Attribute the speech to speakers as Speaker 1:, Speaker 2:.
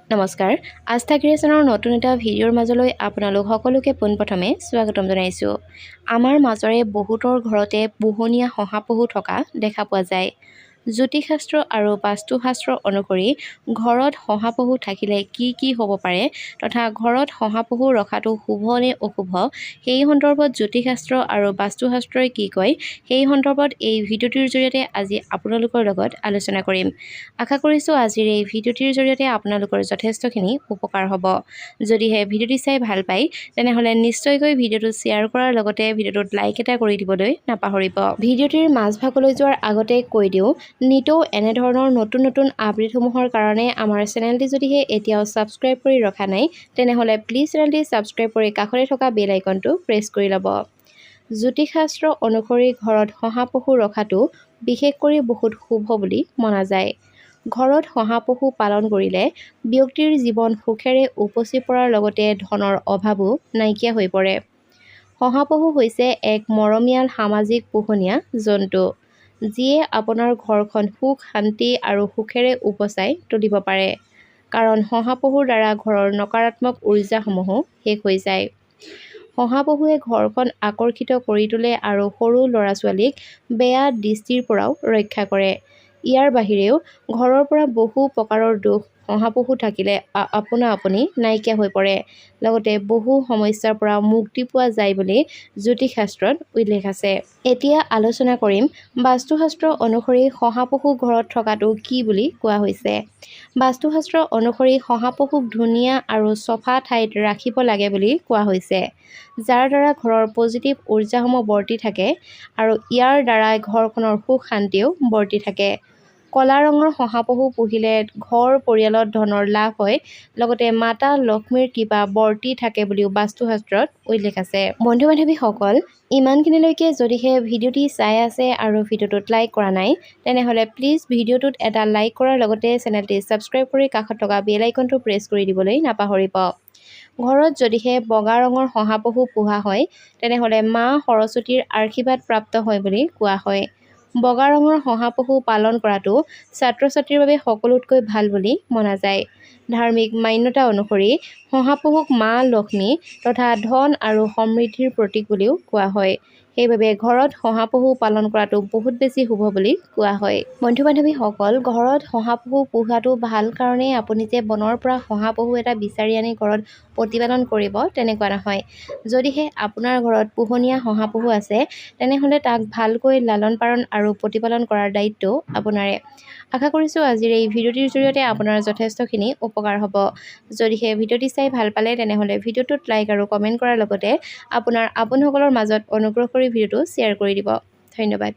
Speaker 1: নমস্কাৰ আস্থা ক্ৰিয়েশ্যনৰ নতুন এটা ভিডিঅ'ৰ মাজলৈ আপোনালোক সকলোকে পোনপ্ৰথমে স্বাগতম জনাইছোঁ। আমাৰ মাজৰে বহুতৰ ঘৰতে পোহনীয়া শহাপহু থকা দেখা পোৱা যায়। জ্যোতিষশাস্ত্ৰ আৰু বাস্তুশাস্ত্ৰ অনুসৰি ঘৰত শহাপহু থাকিলে কি হ'ব পাৰে তথা ঘৰত শহাপহু ৰখাটো শুভ নে অশুভ সেই সন্দৰ্ভত জ্যোতিষশাস্ত্ৰ আৰু বাস্তুশাস্ত্ৰই কি কয় সেই সন্দৰ্ভত এই ভিডিঅ'টিৰ জৰিয়তে আজি আপোনালোকৰ লগত আলোচনা কৰিম। আশা কৰিছোঁ আজিৰ এই ভিডিঅ'টিৰ জৰিয়তে আপোনালোকৰ যথেষ্টখিনি উপকাৰ হ'ব। যদিহে ভিডিঅ'টি চাই ভাল পায় তেনেহ'লে নিশ্চয়কৈ ভিডিঅ'টো শ্বেয়াৰ কৰাৰ লগতে ভিডিঅ'টোত লাইক এটা কৰি দিবলৈ নাপাহৰিব। ভিডিঅ'টিৰ মাজভাগলৈ যোৱাৰ আগতে কৈ দিওঁ, নিতৌ এনেধৰণৰ নতুন আপডেটসমূহৰ কাৰণে আমাৰ চেনেলটি যদিহে এতিয়াও ছাবস্ক্ৰাইব কৰি ৰখা নাই তেনেহ'লে প্লিজ চেনেলটি ছাবস্ক্ৰাইব কৰি কাষতে থকা বেল আইকনটো প্ৰেছ কৰি ল'ব। জ্যোতিষশাস্ত্ৰ অনুসৰি ঘৰত শহাপহু ৰখাটো বিশেষ কৰি বহুত শুভ বুলি মনা যায়। ঘৰত শহাপহু পালন কৰিলে ব্যক্তিৰ জীৱন সুখেৰে উপচি পৰাৰ লগতে ধনৰ অভাৱো নাইকিয়া হৈ পৰে। শহাপহু হৈছে এক মৰমীয়াল সামাজিক পোহনীয়া জন্তু, যিয়ে আপোনাৰ ঘৰখন সুখ শান্তি আৰু সুখেৰে উপচাই তুলিব পাৰে। কাৰণ শহাপহুৰ দ্বাৰা ঘৰৰ নকাৰাত্মক উৰ্জাসমূহো শেষ হৈ যায়। শহাপহুৱে ঘৰখন আকৰ্ষিত কৰি তোলে আৰু সৰু ল'ৰা-ছোৱালীক বেয়া দৃষ্টিৰ পৰাও ৰক্ষা কৰে। ইয়াৰ বাহিৰেও ঘৰৰ পৰা বহু প্ৰকাৰৰ দোষ শহাপহু থাকিলে আপোনা আপুনি নাইকিয়া হৈ পৰে, লগতে বহু সমস্যাৰ পৰা মুক্তি পোৱা যায় বুলি জ্যোতিষশাস্ত্ৰত উল্লেখ আছে। এতিয়া আলোচনা কৰিম বাস্তুশাস্ত্ৰ অনুসৰি শহাপহু ঘৰত থকাটো কি বুলি কোৱা হৈছে। বাস্তুশাস্ত্ৰ অনুসৰি শহাপহুক ধুনীয়া আৰু চফা ঠাইত ৰাখিব লাগে বুলি কোৱা হৈছে, যাৰ দ্বাৰা ঘৰৰ পজিটিভ উৰ্জাসমূহ বৰ্তি থাকে আৰু ইয়াৰ দ্বাৰাই ঘৰখনৰ সুখ শান্তিও বৰ্তি থাকে। কলা ৰঙৰ শহাপহু পুহিলে ঘৰ পৰিয়ালত ধনৰ লাভ হয়, লগতে মাতা লক্ষ্মীৰ কৃপা বৰ্তি থাকে বুলিও বাস্তুশাস্ত্ৰত উল্লেখ আছে। বন্ধু-বান্ধৱীসকল, ইমানখিনিলৈকে যদিহে ভিডিঅ'টি চাই আছে আৰু ভিডিঅ'টোত লাইক কৰা নাই তেনেহ'লে প্লিজ ভিডিঅ'টোত এটা লাইক কৰাৰ লগতে চেনেলটি ছাবস্ক্ৰাইব কৰি কাষত থকা বেল আইকনটো প্ৰেছ কৰি দিবলৈ নাপাহৰিব। ঘৰত যদিহে বগা ৰঙৰ শহাপহু পোহা হয় তেনেহ'লে মা সৰস্বতীৰ আশীৰ্বাদ প্ৰাপ্ত হয় বুলি কোৱা হয়। বগা ৰঙৰ শহাপহু পালন কৰাটো ছাত্ৰ-ছাত্ৰীৰ বাবে সকলোতকৈ ভাল বুলি মনা যায়। ধাৰ্মিক মান্যতা অনুসৰি শহাপহুক মা লক্ষ্মী তথা ধন আৰু সমৃদ্ধিৰ প্ৰতীক বুলিও কোৱা হয়। সেইবাবে ঘৰত শহাপহু পালন কৰাটো বহুত বেছি শুভ বুলি কোৱা হয়। বন্ধু-বান্ধৱীসকল, ঘৰত শহাপহু পোহাটো ভাল কাৰণেই আপুনি যে বনৰ পৰা শহাপহু এটা বিচাৰি আনি ঘৰত প্ৰতিপালন কৰিব তেনেকুৱা নহয়। যদিহে আপোনাৰ ঘৰত পোহনীয়া শহাপহু আছে তেনেহ'লে তাক ভালকৈ লালন পালন আৰু প্ৰতিপালন কৰাৰ দায়িত্বও আপোনাৰে। আশা কৰিছোঁ আজিৰ এই ভিডিঅ'টিৰ জৰিয়তে আপোনাৰ যথেষ্টখিনি উপকাৰ হ'ব। যদিহে ভিডিঅ'টি চাই ভাল পালে তেনেহ'লে ভিডিঅ'টোত লাইক আৰু কমেণ্ট কৰাৰ লগতে আপোনাৰ আপোনসকলৰ মাজত অনুগ্ৰহ কৰি ভিডিঅ'টো শ্বেয়াৰ কৰি দিব। ধন্যবাদ।